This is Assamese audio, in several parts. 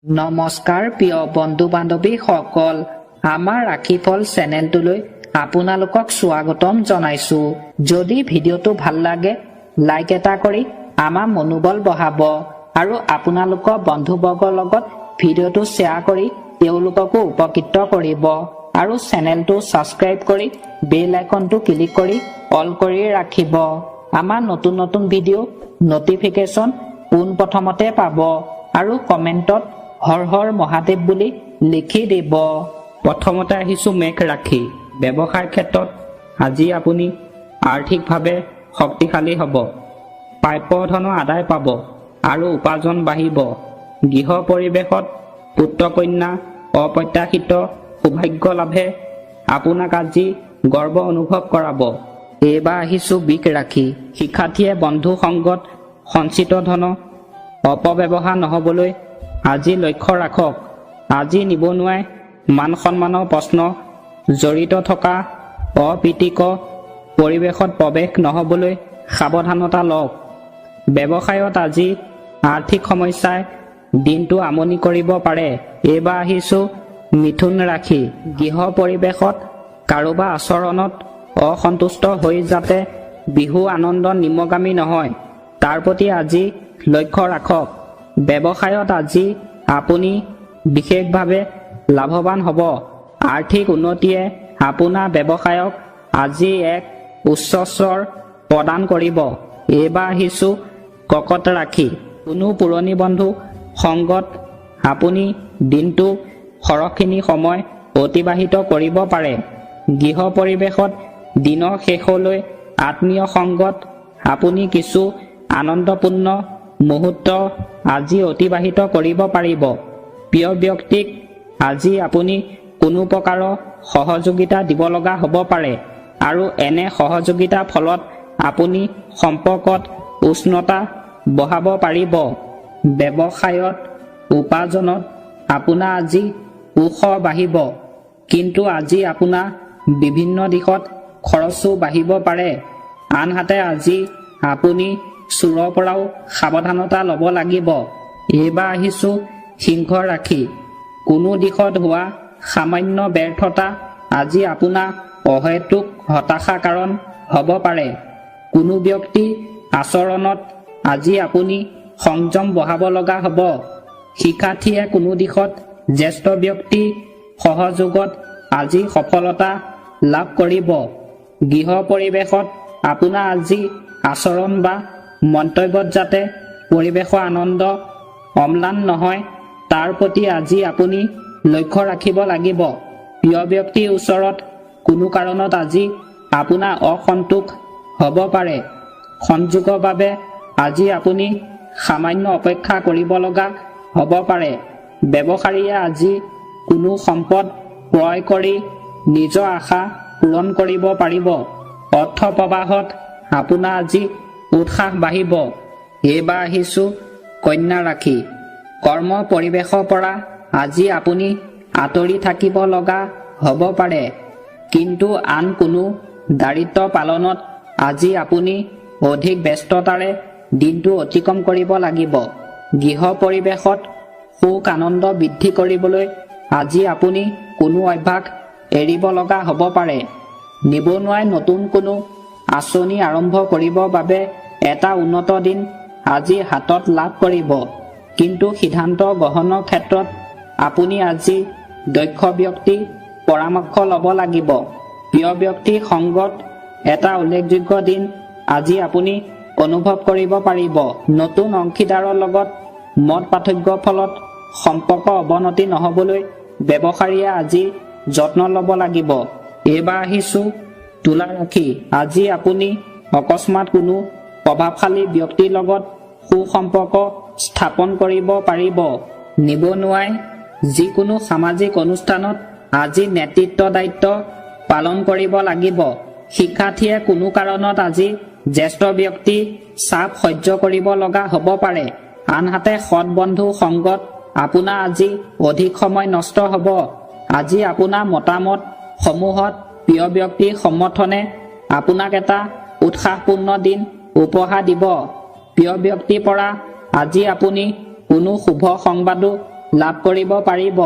নমস্কাৰ প্ৰিয় বন্ধু বান্ধৱী সকল, আমাৰ ৰাশিফল চেনেলটোলৈ আপোনালোকক স্বাগতম জনাইছো। যদি ভিডিঅ'টো ভাল লাগে লাইক এটা কৰি আমাৰ মনোবল বঢ়াব আৰু আপোনালোকৰ বন্ধুবৰ্গৰ লগত ভিডিঅ'টো শ্বেয়াৰ কৰি তেওঁলোককো উপকৃত কৰিব আৰু চেনেলটো ছাবস্ক্ৰাইব কৰি বেল আইকনটো ক্লিক কৰি অল কৰি ৰাখিব। আমাৰ নতুন নতুন ভিডিঅ' নটিফিকেশ্যন পোনপ্ৰথমতে পাব আৰু কমেণ্টত হৰ হৰ মহাদেৱ বুলি লিখি দিব। প্ৰথমতে আহিছোঁ মেঘ ৰাশি। ব্যৱসায়ৰ ক্ষেত্ৰত আজি আপুনি আৰ্থিকভাৱে শক্তিশালী হ'ব। প্ৰাপ্য ধনৰ আদায় পাব আৰু উপাৰ্জন বাঢ়িব। গৃহ পৰিৱেশত পুত্ৰ কন্যা অপ্ৰত্যাশিত সৌভাগ্য লাভে আপোনাক আজি গৰ্ব অনুভৱ কৰাব। এইবাৰ আহিছোঁ বৃষ ৰাশি। শিক্ষাৰ্থীয়ে বন্ধু সংগত সঞ্চিত ধনৰ অপব্যৱহাৰ নহ'বলৈ আজি লক্ষ্য ৰাখক। আজি নিবনুৱাই মান সন্মানৰ প্ৰশ্ন জড়িত থকা অপ্ৰীতিকৰ পৰিৱেশত প্ৰৱেশ নহ'বলৈ সাৱধানতা লওক। ব্যৱসায়ত আজি আৰ্থিক সমস্যাই দিনটো আমনি কৰিব পাৰে। এইবাৰ আহিছোঁ মিথুন ৰাশি। গৃহ পৰিৱেশত কাৰোবাৰ আচৰণত অসন্তুষ্ট হৈ যাতে বিহু আনন্দ নিমগামী নহয়, তাৰ প্ৰতি আজি লক্ষ্য ৰাখক। ব্যৱসায়ত আজি আপুনি বিশেষভাৱে লাভৱান হ'ব। আৰ্থিক উন্নতিয়ে আপোনাৰ ব্যৱসায়ক আজি এক উচ্চ স্তৰ প্ৰদান কৰিব। এইবাৰ আহিছোঁ কৰ্কট ৰাশি। কোনো পুৰণি বন্ধু সংগত আপুনি দিনটো সৰহখিনি সময় অতিবাহিত কৰিব পাৰে। গৃহ পৰিৱেশত দিনৰ শেষলৈ আত্মীয় সংগত আপুনি কিছু আনন্দপূৰ্ণ মুহূৰ্ত আজি অতিবাহিত কৰিব পাৰিব। প্ৰিয় ব্যক্তিক আজি আপুনি কোনো প্ৰকাৰৰ সহযোগিতা দিব লগা হ'ব পাৰে আৰু এনে সহযোগিতাৰ ফলত আপুনি সম্পৰ্কত উষ্ণতা বঢ়াব পাৰিব। ব্যৱসায়ত উপাৰ্জনত আপোনাৰ আজি উৎস বাঢ়িব, কিন্তু আজি আপোনাৰ বিভিন্ন দিশত খৰচো বাঢ়িব পাৰে। আনহাতে আজি আপুনি চোৰৰ পৰাও সাৱধানতা ল'ব লাগিব। এইবাৰ আহিছোঁ সিংহ ৰাশি। কোনো দিশত হোৱা সামান্য ব্যৰ্থতা আজি আপোনাৰ অহেতুক হতাশাৰ কাৰণ হ'ব পাৰে। কোনো ব্যক্তি আচৰণত আজি আপুনি সংযম বঢ়াব লগা হ'ব। শিক্ষাৰ্থীয়ে কোনো দিশত জ্যেষ্ঠ ব্যক্তি সহযোগত আজি সফলতা লাভ কৰিব। গৃহ পৰিৱেশত আপোনাৰ আজি আচৰণ বা মন্তব্যত যাতে পৰিৱেশৰ আনন্দ অম্লান নহয়, তাৰ প্ৰতি আজি আপুনি লক্ষ্য ৰাখিব লাগিব। প্ৰিয় ব্যক্তিৰ ওচৰত কোনো কাৰণত আজি আপোনাৰ অসন্তোষ হ'ব পাৰে। সংযোগৰ বাবে আজি আপুনি সামান্য অপেক্ষা কৰিব লগা হ'ব পাৰে। ব্যৱসায়ীয়ে আজি কোনো সম্পদ ক্ৰয় কৰি নিজৰ আশা পূৰণ কৰিব পাৰিব। অৰ্থ প্ৰবাহত আপোনাৰ আজি উৎসাহ বাঢ়িব। এইবাৰ আহিছোঁ কন্যা ৰাশি। কৰ্ম পৰিৱেশৰ পৰা আজি আপুনি আঁতৰি থাকিব লগা হ'ব পাৰে, কিন্তু আন কোনো দায়িত্ব পালনত আজি আপুনি অধিক ব্যস্ততাৰে দিনটো অতিক্ৰম কৰিব লাগিব। গৃহ পৰিৱেশত সুখ আনন্দ বৃদ্ধি কৰিবলৈ আজি আপুনি কোনো অভ্যাস এৰিব লগা হ'ব পাৰে। নিবনুৱাই নতুন কোনো আঁচনি আৰম্ভ কৰিবৰ বাবে এটা উন্নত দিন আজি হাতত লাভ কৰিব, কিন্তু সিদ্ধান্ত গ্ৰহণৰ ক্ষেত্ৰত আপুনি আজি দক্ষ ব্যক্তি পৰামৰ্শ ল'ব লাগিব। প্ৰিয় ব্যক্তি সংগত এটা উল্লেখযোগ্য দিন আজি আপুনি অনুভৱ কৰিব পাৰিব। নতুন অংশীদাৰৰ লগত মত পাৰ্থক্যৰ ফলত সম্পৰ্ক অৱনতি নহ'বলৈ ব্যৱসায়ীয়ে আজি যত্ন ল'ব লাগিব। এইবাৰ আহিছোঁ তুলা ৰাশি। আজি আপুনি অকস্মাত কোনো প্ৰভাৱশালী ব্যক্তিৰ লগত সুসম্পৰ্ক স্থাপন কৰিব পাৰিব। নিবনুৱাই যিকোনো সামাজিক অনুষ্ঠানত আজি নেতৃত্ব দায়িত্ব পালন কৰিব লাগিব। শিক্ষাৰ্থীয়ে কোনো কাৰণত আজি জ্যেষ্ঠ ব্যক্তি চাপ সহ্য কৰিব লগা হ'ব পাৰে। আনহাতে সৎ বন্ধু সংগত আপোনাৰ আজি অধিক সময় নষ্ট হ'ব। আজি আপোনাৰ মতামত সমূহত প্ৰিয় ব্যক্তিৰ সমৰ্থনে আপোনাক এটা উৎসাহপূৰ্ণ দিন উপহাৰ দিব। প্ৰিয় ব্যক্তিৰ পৰা আজি আপুনি কোনো শুভ সংবাদো লাভ কৰিব পাৰিব।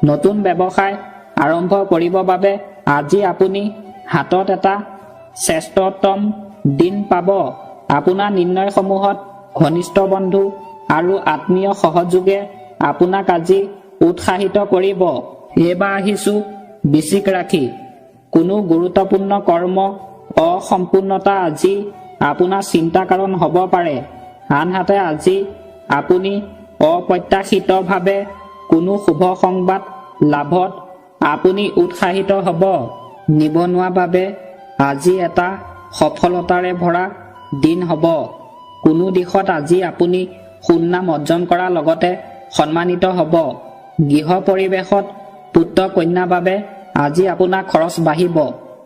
নতুন ব্যৱসায় আৰম্ভ কৰিবৰ বাবে আজি আপুনি হাতত এটা শ্ৰেষ্ঠতম দিন পাব। আপোনাৰ নিৰ্ণয়সমূহত ঘনিষ্ঠ বন্ধু আৰু আত্মীয় সহযোগে আপোনাক আজি উৎসাহিত কৰিব। এইবাৰ আহিছো বৃশ্চিক ৰাশি। কোনো গুৰুত্বপূৰ্ণ কৰ্ম অসম্পূৰ্ণতা আজি আপোনাৰ চিন্তাৰ কাৰণ হ'ব পাৰে। আনহাতে আজি আপুনি অপ্ৰত্যাশিতভাৱে কোনো শুভ সংবাদ লাভত আপুনি উৎসাহিত হ'ব। নিবনুৱাৰ বাবে আজি এটা সফলতাৰে ভৰা দিন হ'ব। কোনো দিশত আজি আপুনি সুনাম অৰ্জন কৰাৰ লগতে সন্মানিত হ'ব। গৃহ পৰিৱেশত পুত্ৰ কন্যাৰ বাবে আজি আপোনাৰ খৰচ বাঢ়িব।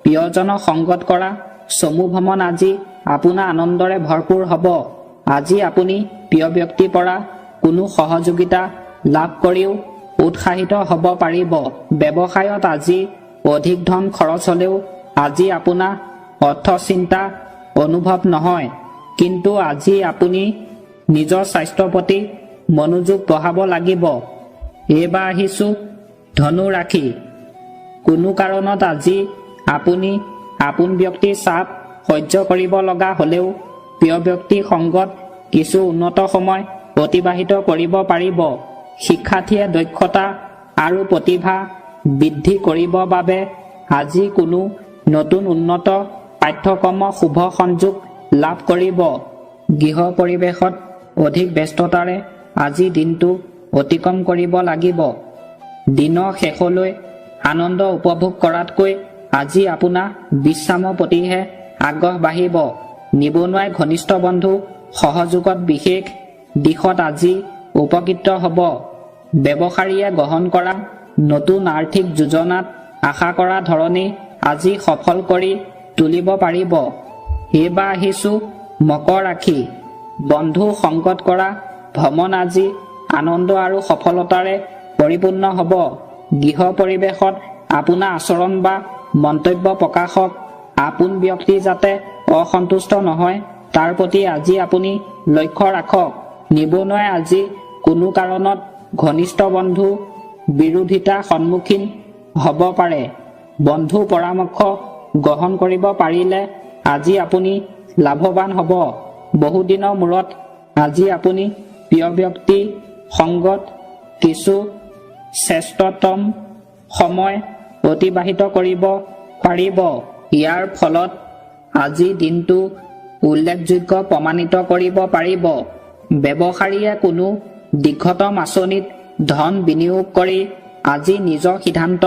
প্ৰিয়জনক সংগত কৰা চমু ভ্ৰমণ আজি আপোনাৰ আনন্দৰে ভৰপূৰ হ'ব। আজি আপুনি প্ৰিয় ব্যক্তিৰ পৰা কোনো সহযোগিতা লাভ কৰিও উৎসাহিত হ'ব পাৰিব। ব্যৱসায়ত আজি অধিক ধন খৰচ হ'লেও আজি আপোনাৰ অৰ্থ চিন্তা অনুভৱ নহয়। কিন্তু আজি আপুনি নিজৰ স্বাস্থ্যৰ প্ৰতি মনোযোগ বঢ়াব লাগিব। এইবাৰ আহিছো ধনু ৰাশি। কোনো কাৰণত আজি আপুনি আপোন ব্যক্তিৰ চাপ সহ্য কৰিব লগা হ'লেও প্ৰিয় ব্যক্তিৰ সংগত কিছু উন্নত সময় অতিবাহিত কৰিব পাৰিব। শিক্ষাৰ্থীয়ে দক্ষতা আৰু প্ৰতিভা বৃদ্ধি কৰিবৰ বাবে আজি কোনো নতুন উন্নত পাঠ্যক্ৰমৰ শুভ সংযোগ লাভ কৰিব। গৃহ পৰিৱেশত অধিক ব্যস্ততাৰে আজি দিনটো অতিক্ৰম কৰিব লাগিব। দিনৰ শেষলৈ আনন্দ উপভোগ কৰাতকৈ আজি আপোনাৰ বিশ্ৰামৰ প্ৰতিহে আগ্ৰহ বাঢ়িব। নিবনুৱাই ঘনিষ্ঠ বন্ধু সহযোগত বিশেষ দিশত আজি উপকৃত হ'ব। ব্যৱসায়ীয়ে গ্ৰহণ কৰা নতুন আৰ্থিক যোজনাত আশা কৰা ধৰণেই আজি সফল কৰি তুলিব পাৰিব। এইবাৰ আহিছো মকৰ ৰাশি। বন্ধু সংগত কৰা ভ্ৰমণ আজি আনন্দ আৰু সফলতাৰে পৰিপূৰ্ণ হ'ব। গৃহ পৰিৱেশত আপোনাৰ আচৰণ বা মন্তব্য প্ৰকাশক আপোন ব্যক্তি যাতে অসন্তুষ্ট নহয় তাৰ প্ৰতি আজি আপুনি লক্ষ্য ৰাখক। নিবনুৱাই আজি কোনো কাৰণত ঘনিষ্ঠ বন্ধু বিৰোধিতাৰ সন্মুখীন হ'ব পাৰে। বন্ধু পৰামৰ্শ গ্ৰহণ কৰিব পাৰিলে আজি আপুনি লাভৱান হ'ব। বহুদিনৰ মূৰত আজি আপুনি প্ৰিয় ব্যক্তি সংগত কিছু শ্ৰেষ্ঠতম সময় অতিবাহিত কৰিব পাৰিব। ইয়াৰ ফলত আজি দিনটো উল্লেখযোগ্য প্ৰমাণিত কৰিব পাৰিব। ব্যৱসায়ীয়ে কোনো দীৰ্ঘতম আঁচনিত ধন বিনিয়োগ কৰি আজি নিজৰ সিদ্ধান্ত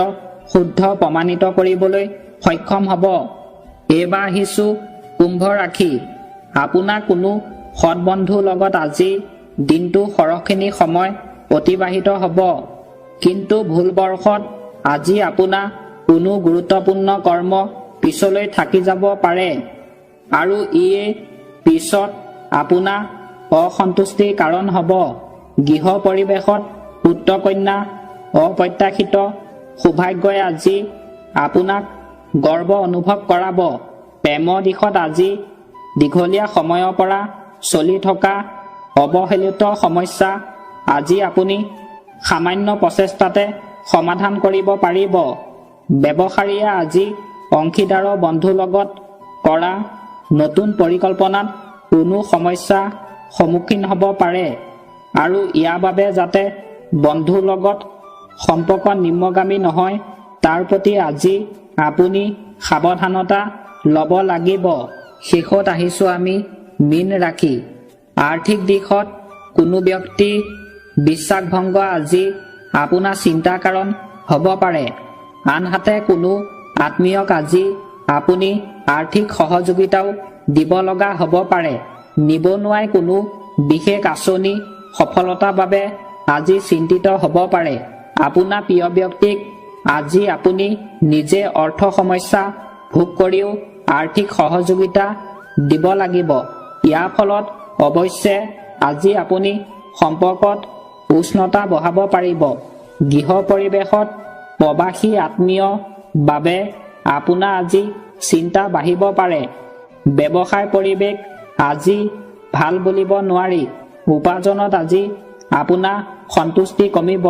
শুদ্ধ প্ৰমাণিত কৰিবলৈ সক্ষম হ'ব। এইবাৰ আহিছো কুম্ভ ৰাশি। আপোনাৰ কোনো সৎ বন্ধুৰ লগত আজি দিনটো সৰহখিনি সময় অতিবাহিত হ'ব। কিন্তু ভুলবশতঃ আজি আপোনাৰ কোনো গুৰুত্বপূৰ্ণ কৰ্ম পিছলৈ থাকি যাব পাৰে আৰু ইয়ে পিছত আপোনাৰ অসন্তুষ্টিৰ কাৰণ হ'ব। গৃহ পৰিৱেশত পুত্ৰ কন্যা অপ্ৰত্যাশিত সৌভাগ্যই আজি আপোনাক গৰ্ব অনুভৱ কৰাব। প্ৰেমৰ দিশত আজি দীঘলীয়া সময়ৰ পৰা চলি থকা অৱহেলিত সমস্যা আজি আপুনি সামান্য প্ৰচেষ্টাতে সমাধান কৰিব পাৰিব। ব্যৱসায়ীয়ে আজি অংশীদাৰৰ বন্ধুৰ লগত কৰা নতুন পৰিকল্পনাত কোনো সমস্যা সন্মুখীন হ'ব পাৰে আৰু ইয়াৰ বাবে যাতে বন্ধুৰ লগত সম্পৰ্ক নিম্নগামী নহয় তাৰ প্ৰতি আজি আপুনি সাৱধানতা ল'ব লাগিব। শেষত আহিছো আমি মীন ৰাশি। আৰ্থিক দিশত কোনো ব্যক্তি বিশ্বাসভংগ আজি আপোনাৰ চিন্তাৰ কাৰণ হ'ব পাৰে। আনহাতে কোনো আত্মীয়ক আজি আপুনি আৰ্থিক সহযোগিতাও দিব লগা হ'ব পাৰে। নিবনুৱাই কোনো বিশেষ আঁচনি সফলতাৰ বাবে আজি চিন্তিত হ'ব পাৰে। আপোনাৰ প্ৰিয় ব্যক্তিক আজি আপুনি নিজে অৰ্থ সমস্যা ভোগ কৰিও আৰ্থিক সহযোগিতা দিব লাগিব। ইয়াৰ ফলত অৱশ্যে আজি আপুনি সম্পৰ্কত উষ্ণতা বঢ়াব পাৰিব। গৃহ পৰিৱেশত প্ৰবাসী আত্মীয় বাবে আপোনাৰ আজি চিন্তা বাঢ়িব পাৰে। ব্যৱসায় পৰিৱেশ আজি ভাল বুলিব নোৱাৰি। উপাৰ্জনত আজি আপোনাৰ সন্তুষ্টি কমিব।